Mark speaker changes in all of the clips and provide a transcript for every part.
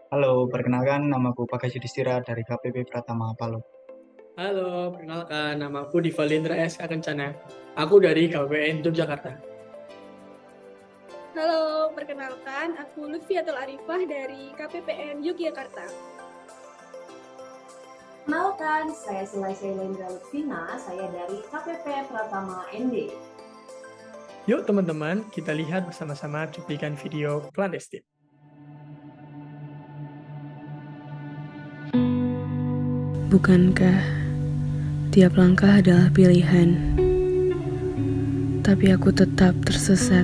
Speaker 1: Halo, perkenalkan namaku Bagas Yudhistira dari KPP Pratama Palo.
Speaker 2: Halo, perkenalkan nama aku Divalindra S. Kencana. Aku dari KPN Yogyakarta.
Speaker 3: Halo, perkenalkan aku Lutfiatul Arifah dari KPPN Yogyakarta.
Speaker 4: Kenalkan, saya Selaisya Lendra Lutfina, saya dari KPP Pratama ND.
Speaker 2: Yuk teman-teman, kita lihat bersama-sama cuplikan video clandestine.
Speaker 5: Bukankah tiap langkah adalah pilihan? Tapi aku tetap tersesat.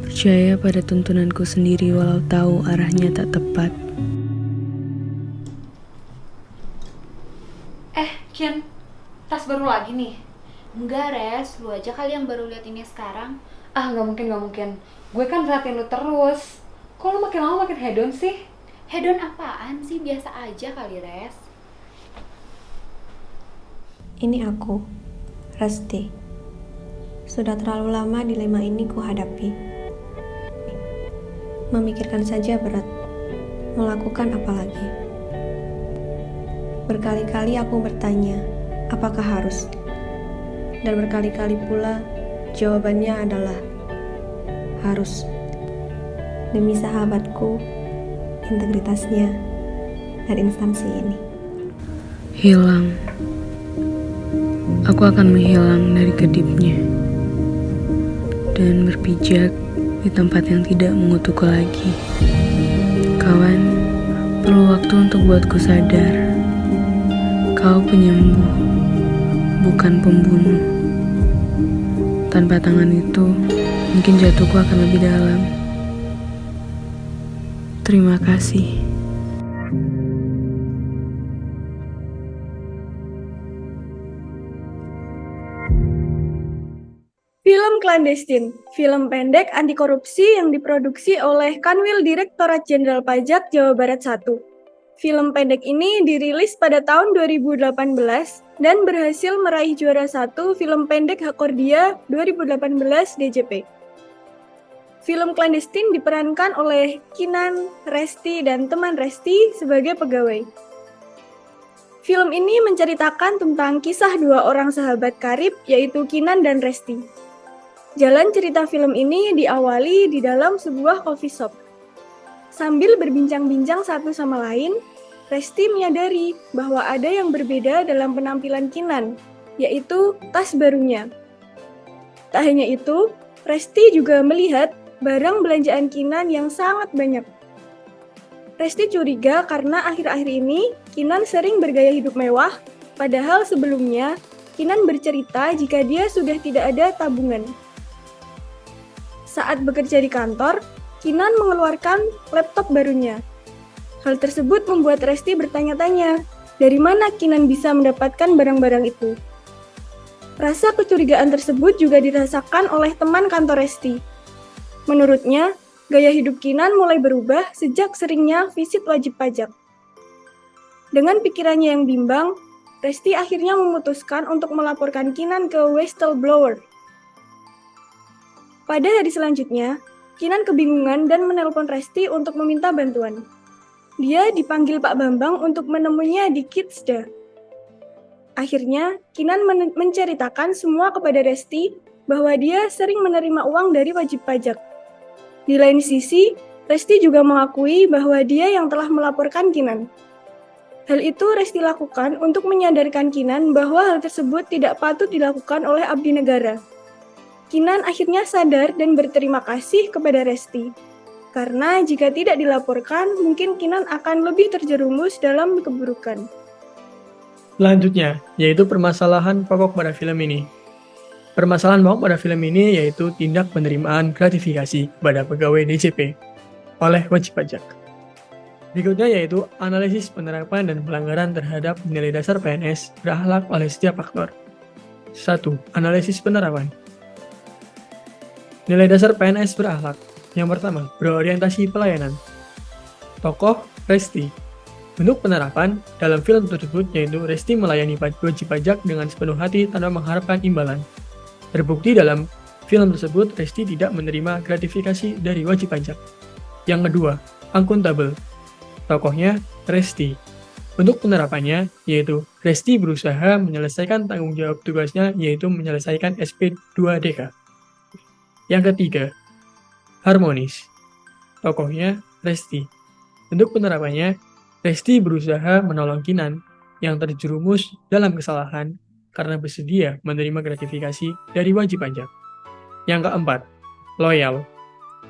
Speaker 5: Percaya pada tuntunanku sendiri walau tahu arahnya tak tepat.
Speaker 6: Kian, tas baru lagi nih?
Speaker 7: Enggak, Res. Lu aja kali yang baru lihat ini sekarang.
Speaker 6: Nggak mungkin. Gue kan perhatiin lu terus. Kok lu makin lama makin hedon sih?
Speaker 7: Hedon apaan sih? Biasa aja kali, Res.
Speaker 8: Ini aku, Resti. Sudah terlalu lama dilema ini kuhadapi. Memikirkan saja berat. Melakukan apa lagi? Berkali-kali aku bertanya, apakah harus? Dan berkali-kali pula jawabannya adalah harus. Demi sahabatku, integritasnya, dan instansi ini.
Speaker 5: Hilang. Aku akan menghilang dari kedipnya dan berpijak di tempat yang tidak mengutukku lagi. Kawan, perlu waktu untuk buatku sadar. Kau penyembuh, bukan pembunuh. Tanpa tangan itu, mungkin jatuhku akan lebih dalam. Terima kasih.
Speaker 3: Film Clandestine, film pendek anti korupsi yang diproduksi oleh Kanwil Direktorat Jenderal Pajak Jawa Barat 1. Film pendek ini dirilis pada tahun 2018 dan berhasil meraih juara 1 film pendek Hakordia 2018 DJP. Film Clandestine diperankan oleh Kinan, Resti, dan teman Resti sebagai pegawai. Film ini menceritakan tentang kisah dua orang sahabat karib yaitu Kinan dan Resti. Jalan cerita film ini diawali di dalam sebuah coffee shop. Sambil berbincang-bincang satu sama lain, Resti menyadari bahwa ada yang berbeda dalam penampilan Kinan, yaitu tas barunya. Tak hanya itu, Resti juga melihat barang belanjaan Kinan yang sangat banyak. Resti curiga karena akhir-akhir ini Kinan sering bergaya hidup mewah, padahal sebelumnya Kinan bercerita jika dia sudah tidak ada tabungan. Saat bekerja di kantor, Kinan mengeluarkan laptop barunya. Hal tersebut membuat Resti bertanya-tanya, dari mana Kinan bisa mendapatkan barang-barang itu? Rasa kecurigaan tersebut juga dirasakan oleh teman kantor Resti. Menurutnya, gaya hidup Kinan mulai berubah sejak seringnya visit wajib pajak. Dengan pikirannya yang bimbang, Resti akhirnya memutuskan untuk melaporkan Kinan ke whistleblower. Pada hari selanjutnya, Kinan kebingungan dan menelpon Resti untuk meminta bantuan. Dia dipanggil Pak Bambang untuk menemuinya di Kidsda. Akhirnya, Kinan menceritakan semua kepada Resti bahwa dia sering menerima uang dari wajib pajak. Di lain sisi, Resti juga mengakui bahwa dia yang telah melaporkan Kinan. Hal itu Resti lakukan untuk menyadarkan Kinan bahwa hal tersebut tidak patut dilakukan oleh abdi negara. Kinan akhirnya sadar dan berterima kasih kepada Resti. Karena jika tidak dilaporkan, mungkin Kinan akan lebih terjerumus dalam keburukan.
Speaker 2: Selanjutnya, yaitu permasalahan pokok pada film ini. Permasalahan pokok pada film ini yaitu tindak penerimaan gratifikasi pada pegawai DJP oleh wajib pajak. Berikutnya yaitu analisis penerapan dan pelanggaran terhadap nilai dasar PNS berakhlak oleh setiap aktor. 1. Analisis penerapan. Nilai dasar PNS berakhlak. Yang pertama, berorientasi pelayanan. Tokoh Resti. Bentuk penerapan dalam film tersebut yaitu Resti melayani wajib pajak dengan sepenuh hati tanpa mengharapkan imbalan. Terbukti dalam film tersebut Resti tidak menerima gratifikasi dari wajib pajak. Yang kedua, akuntabel. Tokohnya Resti. Untuk penerapannya, yaitu Resti berusaha menyelesaikan tanggung jawab tugasnya, yaitu menyelesaikan SP2DK. Yang ketiga, harmonis. Tokohnya Resti. Untuk penerapannya, Resti berusaha menolong Kinan yang terjerumus dalam kesalahan karena bersedia menerima gratifikasi dari wajib pajak. Yang keempat, loyal.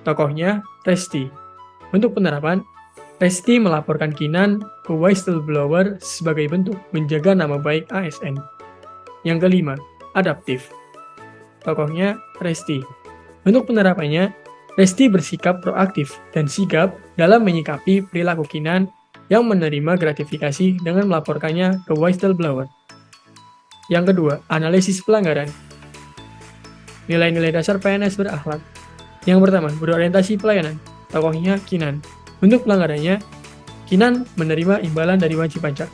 Speaker 2: Tokohnya Resti. Untuk penerapan, Resti melaporkan Kinan ke whistleblower sebagai bentuk menjaga nama baik ASN. Yang kelima, adaptif. Tokohnya Resti. Untuk penerapannya, Resti bersikap proaktif dan sigap dalam menyikapi perilaku Kinan yang menerima gratifikasi dengan melaporkannya ke whistleblower. Yang kedua, analisis pelanggaran. Nilai-nilai dasar PNS berakhlak. Yang pertama, berorientasi pelayanan. Tokohnya Kinan. Untuk pelanggarannya, Kinan menerima imbalan dari wajib pajak.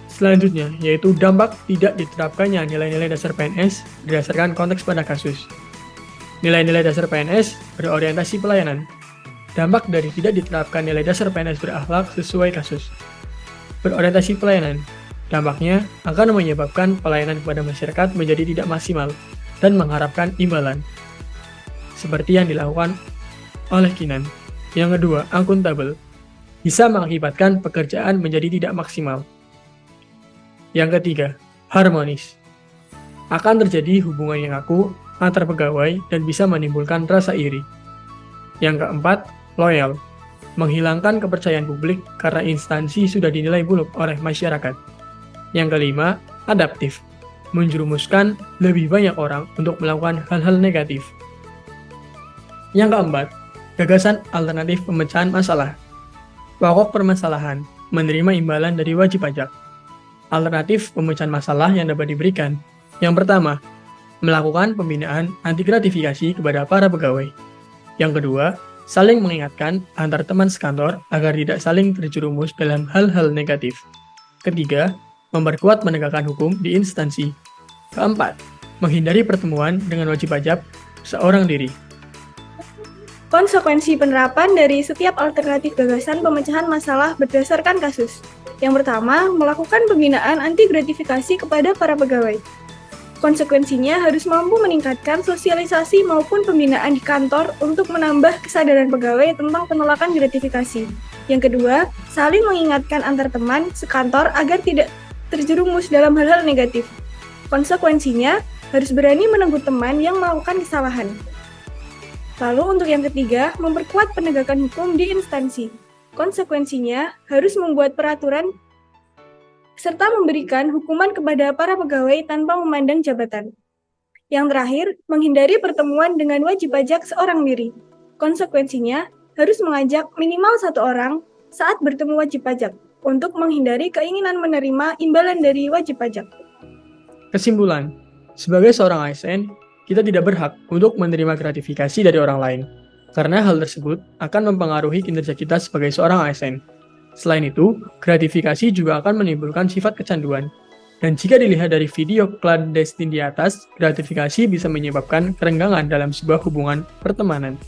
Speaker 2: Selanjutnya, yaitu dampak tidak diterapkannya nilai-nilai dasar PNS berdasarkan konteks pada kasus. Nilai-nilai dasar PNS berorientasi pelayanan. Dampak dari tidak diterapkan nilai dasar PNS berakhlak sesuai kasus. Berorientasi pelayanan. Dampaknya akan menyebabkan pelayanan kepada masyarakat menjadi tidak maksimal dan mengharapkan imbalan. Seperti yang dilakukan oleh Kinan. Yang kedua, akuntabel. Bisa mengakibatkan pekerjaan menjadi tidak maksimal. Yang ketiga, harmonis. Akan terjadi hubungan yang kaku antar pegawai dan bisa menimbulkan rasa iri. Yang keempat, loyal. Menghilangkan kepercayaan publik karena instansi sudah dinilai buruk oleh masyarakat. Yang kelima, adaptif. Menjerumuskan lebih banyak orang untuk melakukan hal-hal negatif. Yang keempat, gagasan alternatif pemecahan masalah. Pokok permasalahan, menerima imbalan dari wajib pajak. Alternatif pemecahan masalah yang dapat diberikan. Yang pertama, melakukan pembinaan anti gratifikasi kepada para pegawai. Yang kedua, saling mengingatkan antar teman sekantor agar tidak saling terjerumus dalam hal-hal negatif. Ketiga, memperkuat penegakan hukum di instansi. Keempat, menghindari pertemuan dengan wajib pajak seorang diri.
Speaker 3: Konsekuensi penerapan dari setiap alternatif gagasan pemecahan masalah berdasarkan kasus. Yang pertama, melakukan pembinaan anti gratifikasi kepada para pegawai. Konsekuensinya harus mampu meningkatkan sosialisasi maupun pembinaan di kantor untuk menambah kesadaran pegawai tentang penolakan gratifikasi. Yang kedua, saling mengingatkan antar teman sekantor agar tidak terjerumus dalam hal-hal negatif. Konsekuensinya harus berani menegur teman yang melakukan kesalahan. Lalu untuk yang ketiga, memperkuat penegakan hukum di instansi. Konsekuensinya harus membuat peraturan serta memberikan hukuman kepada para pegawai tanpa memandang jabatan. Yang terakhir, menghindari pertemuan dengan wajib pajak seorang diri. Konsekuensinya harus mengajak minimal satu orang saat bertemu wajib pajak untuk menghindari keinginan menerima imbalan dari wajib pajak.
Speaker 2: Kesimpulan, sebagai seorang ASN, kita tidak berhak untuk menerima gratifikasi dari orang lain, karena hal tersebut akan mempengaruhi kinerja kita sebagai seorang ASN. Selain itu, gratifikasi juga akan menimbulkan sifat kecanduan. Dan jika dilihat dari video clandestin di atas, gratifikasi bisa menyebabkan kerenggangan dalam sebuah hubungan pertemanan.